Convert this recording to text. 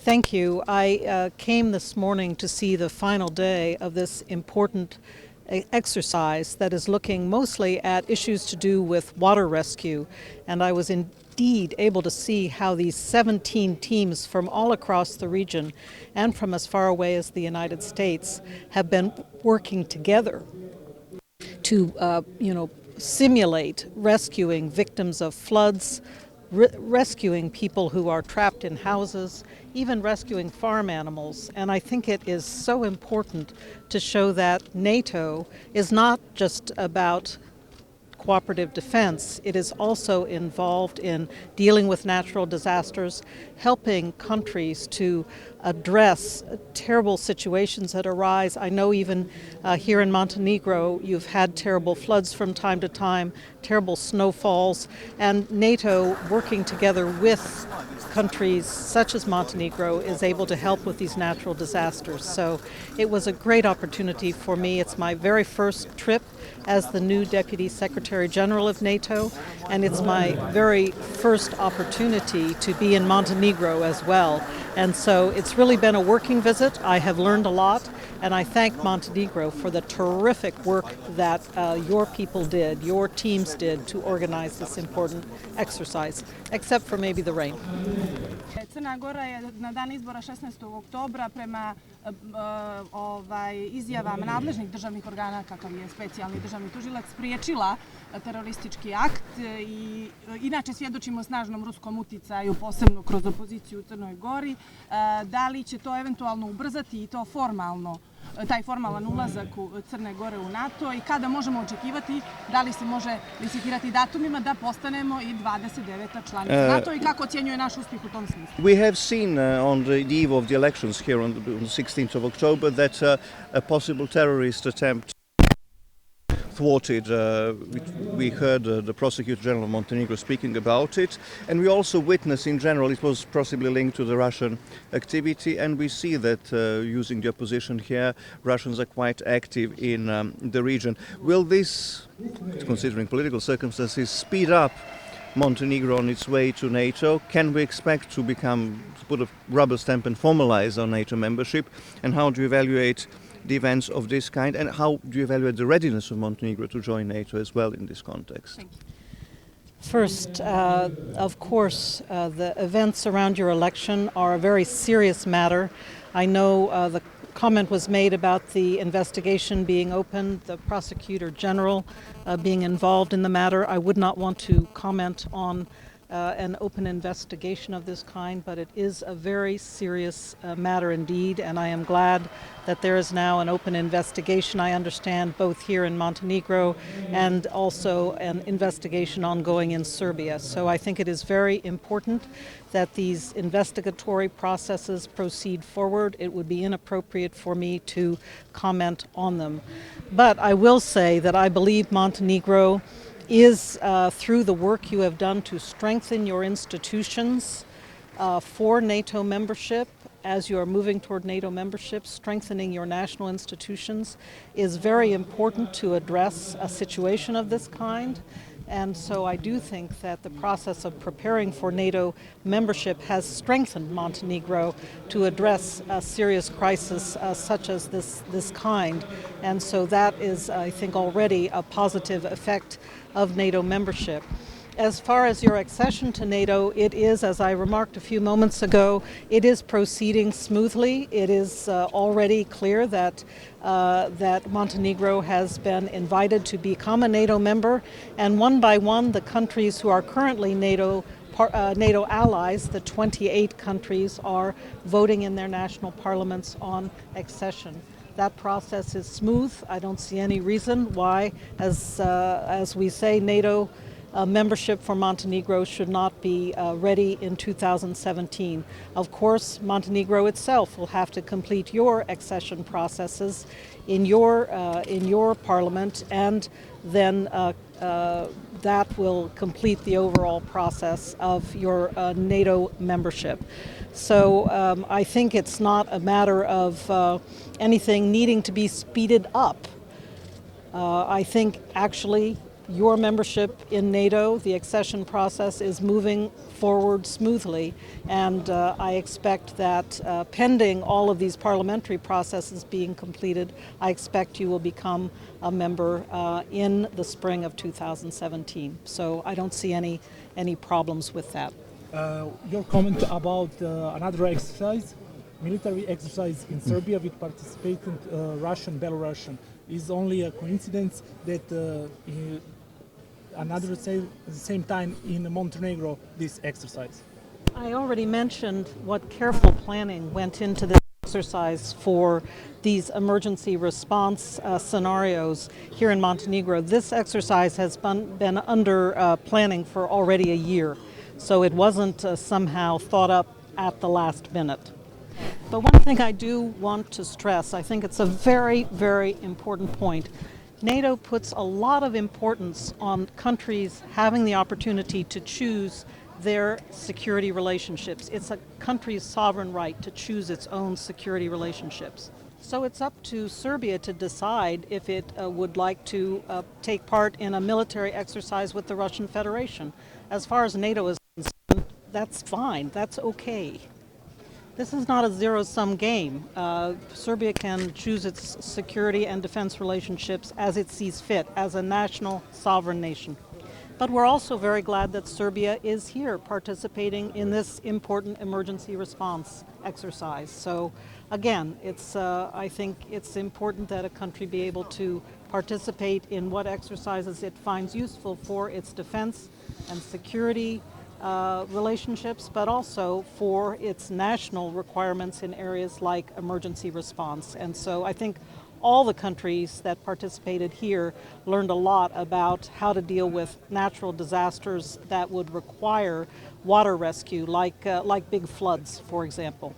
Thank you. I came this morning to see the final day of this important exercise that is looking mostly at issues to do with water rescue, and I was indeed able to see how these 17 teams from all across the region and from as far away as the United States have been working together to simulate rescuing victims of floods, rescuing people who are trapped in houses, even rescuing farm animals. And I think it is so important to show that NATO is not just about cooperative defense. It is also involved in dealing with natural disasters, helping countries to address terrible situations that arise. I know even here in Montenegro you've had terrible floods from time to time, terrible snowfalls, and NATO working together with countries such as Montenegro is able to help with these natural disasters. So it was a great opportunity for me. It's my very first trip as the new Deputy Secretary General of NATO, and it's my very first opportunity to be in Montenegro as well. And so it's really been a working visit. I have learned a lot, and I thank Montenegro for the terrific work that your people did, your teams did to organize this important exercise, except for maybe the rain. Crna Gora je na dan izbora 16. oktobra prema izjavama nadležnih državnih organa, kakav je specijalni državni tužilac, spriječila teroristički akt i inače svjedočimo snažnom ruskom uticaju, posebno kroz opoziciju u Crnoj Gori. Da li će to eventualno ubrzati i to formalno, taj formalan ulazak Crne Gore u NATO i kada možemo očekivati, da li se može licitirati datumima da postanemo i 29. članica NATO i kako ocjenjuje naš uspjeh u tom smislu? We have seen on the eve of the elections here on the 16th of October that a possible terrorist attempt thwarted. We heard the Prosecutor General of Montenegro speaking about it, and we also witnessed in general it was possibly linked to the Russian activity, and we see that using the opposition here, Russians are quite active in the region. Will this, considering political circumstances, speed up Montenegro on its way to NATO? Can we expect to put a rubber stamp and formalize our NATO membership? And how do you evaluate the events of this kind, and how do you evaluate the readiness of Montenegro to join NATO as well in this context? Thank you. First, of course, the events around your election are a very serious matter. I know the comment was made about the investigation being opened, the Prosecutor General being involved in the matter. I would not want to comment on an open investigation of this kind, but it is a very serious matter indeed, and I am glad that there is now an open investigation, I understand, both here in Montenegro and also an investigation ongoing in Serbia. So I think it is very important that these investigatory processes proceed forward. It would be inappropriate for me to comment on them. But I will say that I believe Montenegro is, through the work you have done to strengthen your institutions for NATO membership, as you are moving toward NATO membership, strengthening your national institutions is very important to address a situation of this kind. And so I do think that the process of preparing for NATO membership has strengthened Montenegro to address a serious crisis such as this kind. And so that is, I think, already a positive effect of NATO membership. As far as your accession to NATO, it is, as I remarked a few moments ago, it is proceeding smoothly. It is already clear that Montenegro has been invited to become a NATO member, and one by one the countries who are currently NATO allies, the 28 countries, are voting in their national parliaments on accession. That process is smooth. I don't see any reason why, as we say, NATO membership for Montenegro should not be ready in 2017. Of course, Montenegro itself will have to complete your accession processes in your parliament, and then that will complete the overall process of your NATO membership. So I think it's not a matter of anything needing to be speeded up. I think actually your membership in NATO, the accession process, is moving forward smoothly, and I expect that pending all of these parliamentary processes being completed, I expect you will become a member in the spring of 2017. So I don't see any problems with that. Your comment about another exercise, military exercise in Serbia with participating Russian, Belarusian, is only a coincidence that another same time in Montenegro this exercise? I already mentioned what careful planning went into this exercise for these emergency response scenarios here in Montenegro. This exercise has been under planning for already a year, so it wasn't somehow thought up at the last minute. But one thing I do want to stress, I think it's a very, very important point. NATO puts a lot of importance on countries having the opportunity to choose their security relationships. It's a country's sovereign right to choose its own security relationships. So it's up to Serbia to decide if it would like to take part in a military exercise with the Russian Federation. As far as NATO is concerned, that's fine, that's okay. This is not a zero-sum game. Serbia can choose its security and defense relationships as it sees fit, as a national sovereign nation. But we're also very glad that Serbia is here participating in this important emergency response exercise. So again, I think it's important that a country be able to participate in what exercises it finds useful for its defense and security relationships, but also for its national requirements in areas like emergency response. And so I think all the countries that participated here learned a lot about how to deal with natural disasters that would require water rescue, like big floods, for example.